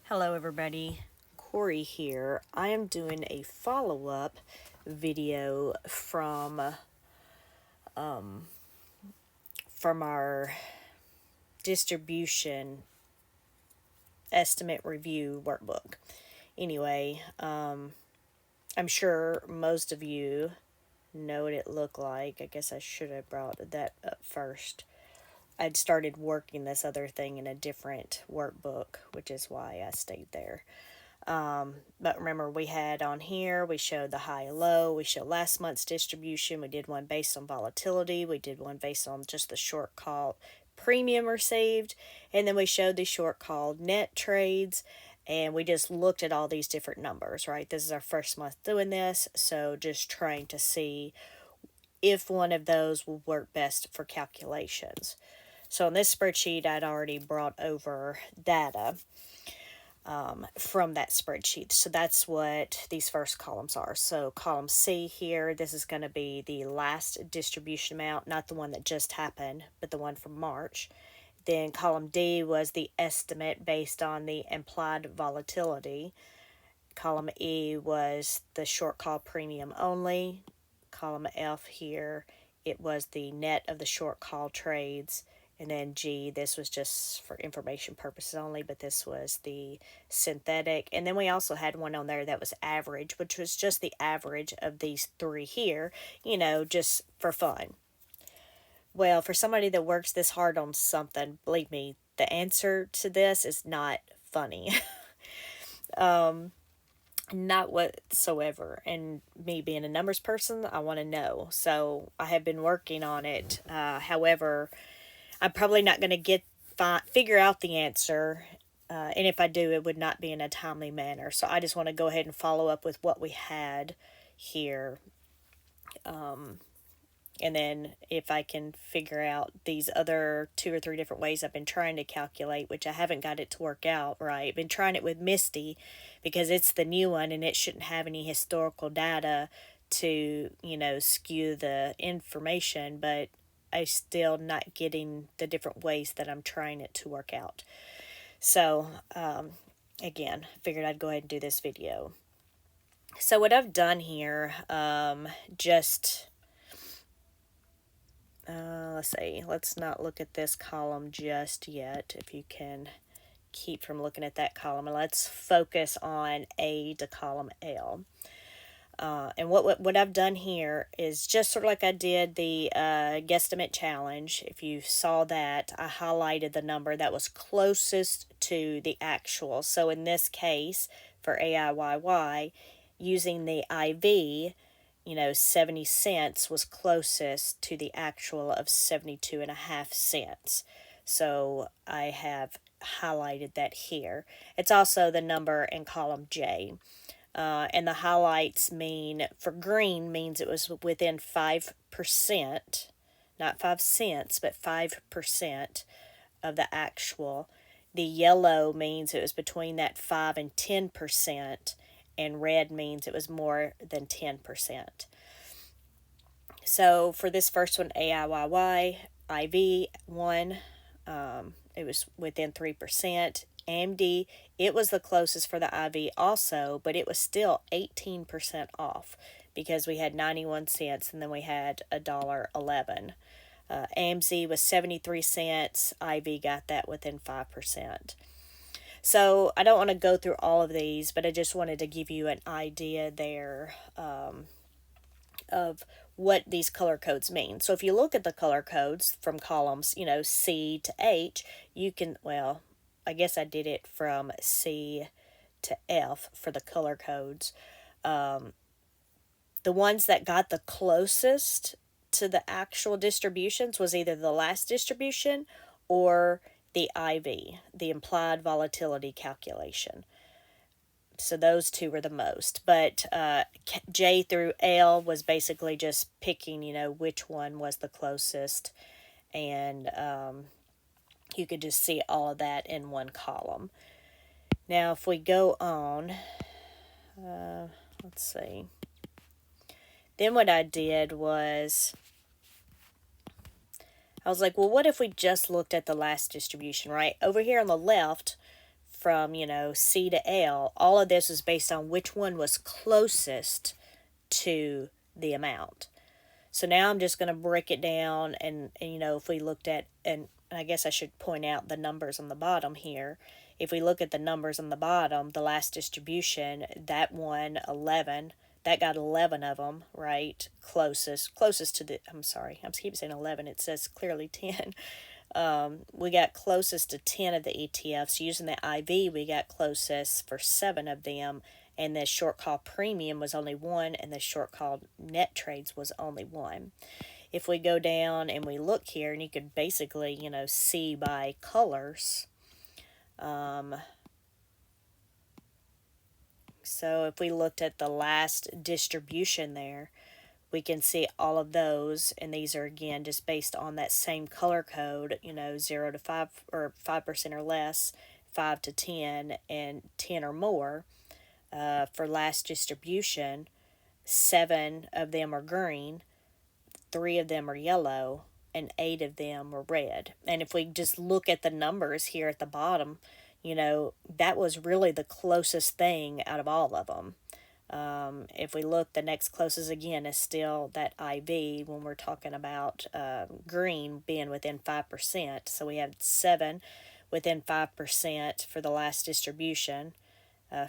Hello everybody, Corey here. I am doing a follow-up video from our distribution estimate review workbook. Anyway, I'm sure most of you know what it looked like. I guess I should have brought that up first. I'd started working this other thing in a different workbook, which is why I stayed there. But remember, we had on here, we showed the high and low, we showed last month's distribution, we did one based on volatility, we did one based on just the short call premium received, and then we showed the short call net trades, and we just looked at all these different numbers, right? This is our first month doing this, so just trying to see if one of those will work best for calculations. So in this spreadsheet, I'd already brought over data from that spreadsheet. So that's what these first columns are. So column C here, this is going to be the last distribution amount, not the one that just happened, but the one from March. Then column D was the estimate based on the implied volatility. Column E was the short call premium only. Column F here, it was the net of the short call trades. And then G, this was just for information purposes only, but this was the synthetic. And then we also had one on there that was average, which was just the average of these three here, just for fun. Well, for somebody that works this hard on something, believe me, the answer to this is not funny. Not whatsoever. And me being a numbers person, I want to know. So I have been working on it. However, I'm probably not going to figure out the answer, and if I do, it would not be in a timely manner. So I just want to go ahead and follow up with what we had here, and then if I can figure out these other 2 or 3 different ways I've been trying to calculate, which I haven't got it to work out right. I've been trying it with Misty because it's the new one and it shouldn't have any historical data to, skew the information, but I still not getting the different ways that I'm trying it to work out. So, again, figured I'd go ahead and do this video. So what I've done here, let's see, let's not look at this column just yet, if you can keep from looking at that column, and let's focus on A to column L. And what I've done here is just sort of like I did the guesstimate challenge. If you saw that, I highlighted the number that was closest to the actual. So in this case, for AIYY, using the IV, 70 cents was closest to the actual of 72.5 cents. So I have highlighted that here. It's also the number in column J. And the highlights mean, for green, means it was within 5%, not 5 cents, but 5% of the actual. The yellow means it was between that 5 and 10%, and red means it was more than 10%. So for this first one, AIYY, IV 1, it was within 3%. AMD, it was the closest for the IV also, but it was still 18% off because we had 91 cents and then we had $1.11. AMZ was 73 cents. IV got that within 5%. So I don't want to go through all of these, but I just wanted to give you an idea there of what these color codes mean. So if you look at the color codes from columns, C to H, you can, well, I guess I did it from C to F for the color codes. The ones that got the closest to the actual distributions was either the last distribution or the IV, the implied volatility calculation. So those two were the most. But J through L was basically just picking, which one was the closest. And you could just see all of that in one column. Now, if we go on, let's see. Then what I did was, I was like, well, what if we just looked at the last distribution, right? Over here on the left, from, C to L, all of this is based on which one was closest to the amount. So now I'm just going to break it down, and if we looked at, and I guess I should point out the numbers on the bottom here. If we look at the numbers on the bottom, the last distribution, that won 11. That got 11 of them, right? Closest to the, I'm sorry, I keep saying 11. It says clearly 10. We got closest to 10 of the ETFs. Using the IV, we got closest for 7 of them. And the short call premium was only 1, and the short call net trades was only 1. If we go down and we look here, and you could basically, see by colors. So if we looked at the last distribution there, we can see all of those, and these are again just based on that same color code, 0 to 5 or 5% or less, 5 to 10, and 10 or more. For last distribution, 7 of them are green, 3 of them are yellow, and 8 of them were red. And if we just look at the numbers here at the bottom, that was really the closest thing out of all of them. If we look, the next closest again is still that IV when we're talking about green being within 5%. So we have 7 within 5% for the last distribution.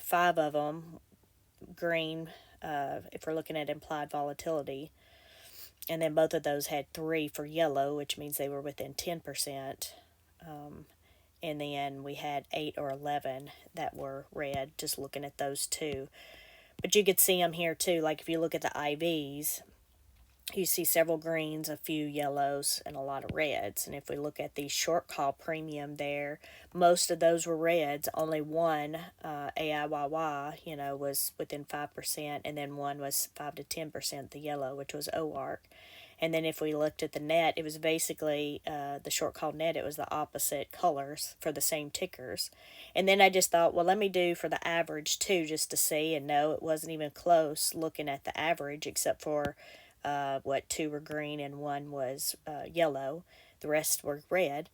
5 of them green, if we're looking at implied volatility. And then both of those had 3 for yellow, which means they were within 10%. And then we had 8 or 11 that were red, just looking at those two. But you could see them here too. Like if you look at the IVs, you see several greens, a few yellows, and a lot of reds. And if we look at the short call premium there, most of those were reds. Only one, AIYY, was within 5%, and then one was 5 to 10%, the yellow, which was OARC. And then if we looked at the net, it was basically the short call net, it was the opposite colors for the same tickers. And then I just thought, well, let me do for the average too, just to see. And no, it wasn't even close looking at the average, except for 2 were green and 1 was yellow. The rest were red.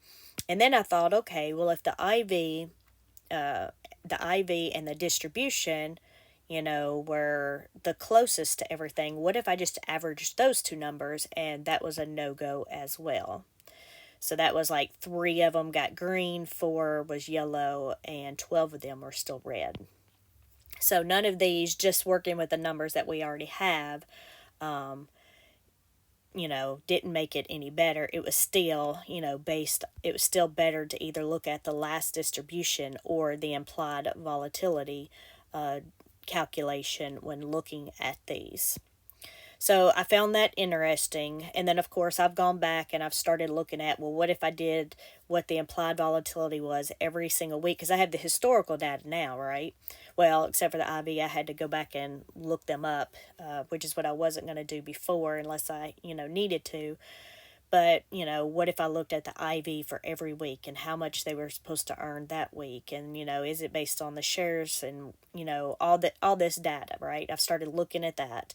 And then I thought, okay, well, if the IV and the distribution, were the closest to everything, what if I just averaged those two numbers? And that was a no-go as well. So that was like 3 of them got green, 4 was yellow, and 12 of them were still red. So none of these, just working with the numbers that we already have, didn't make it any better. It was still, it was still better to either look at the last distribution or the implied volatility calculation when looking at these. So I found that interesting. And then, of course, I've gone back and I've started looking at, well, what if I did what the implied volatility was every single week? Because I have the historical data now, right? Well, except for the IV, I had to go back and look them up, which is what I wasn't going to do before unless I, needed to. But, what if I looked at the IV for every week and how much they were supposed to earn that week? And, is it based on the shares and, all this data, right? I've started looking at that.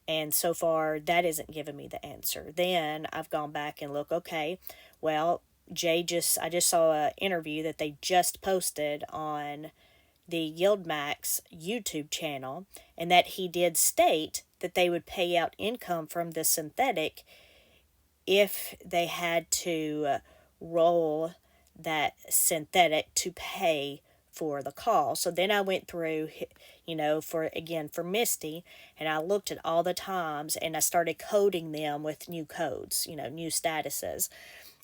And so far, that isn't giving me the answer. Then I've gone back and look, okay, well, I just saw an interview that they just posted on the YieldMax YouTube channel, and that he did state that they would pay out income from the synthetic if they had to roll that synthetic to pay for the call. So then I went through, for Misty, and I looked at all the times and I started coding them with new codes, new statuses,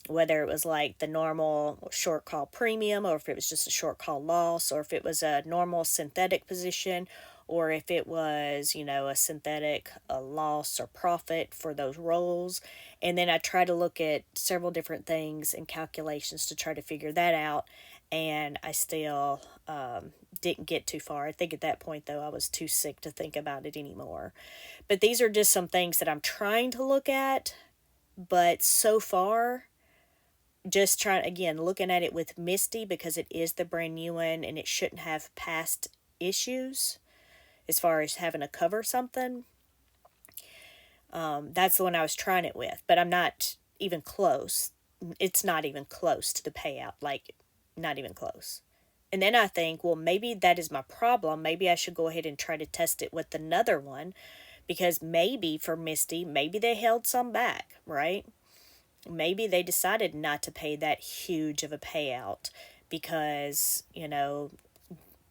whether it was like the normal short call premium, or if it was just a short call loss, or if it was a normal synthetic position, or if it was, a synthetic loss or profit for those rolls. And then I tried to look at several different things and calculations to try to figure that out. And I still didn't get too far. I think at that point, though, I was too sick to think about it anymore. But these are just some things that I'm trying to look at. But so far, just trying, again, looking at it with Misty, because it is the brand new one and it shouldn't have past issues as far as having to cover something. That's the one I was trying it with, but I'm not even close. It's not even close to the payout, like not even close. And then I think, well, maybe that is my problem. Maybe I should go ahead and try to test it with another one, because maybe for Misty, maybe they held some back, right? Maybe they decided not to pay that huge of a payout because,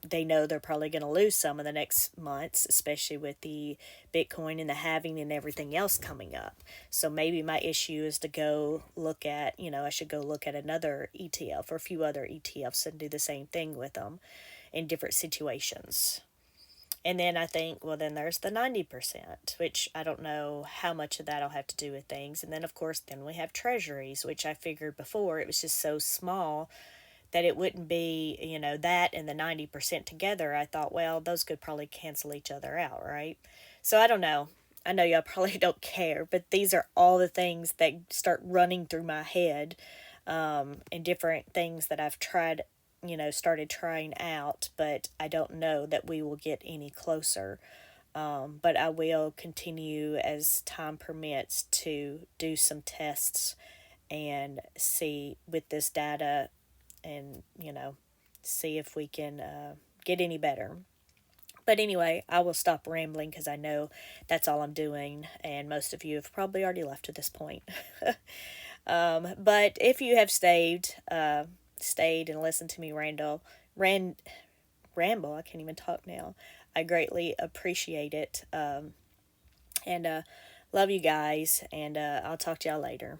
they know they're probably going to lose some in the next months, especially with the Bitcoin and the halving and everything else coming up. So maybe my issue is to go look at, I should go look at another ETF or a few other ETFs and do the same thing with them in different situations. And then I think, well, then there's the 90%, which I don't know how much of that will have to do with things. And then, of course, then we have treasuries, which I figured before it was just so small that it wouldn't be, that and the 90% together. I thought, well, those could probably cancel each other out, right? So I don't know. I know y'all probably don't care, but these are all the things that start running through my head, and different things that I've tried, started trying out, but I don't know that we will get any closer. But I will continue as time permits to do some tests and see with this data, and see if we can get any better. But anyway, I will stop rambling because I know that's all I'm doing, and most of you have probably already left at this point. But if you have stayed and listened to me ramble, I can't even talk now. I greatly appreciate it, and love you guys, and I'll talk to y'all later.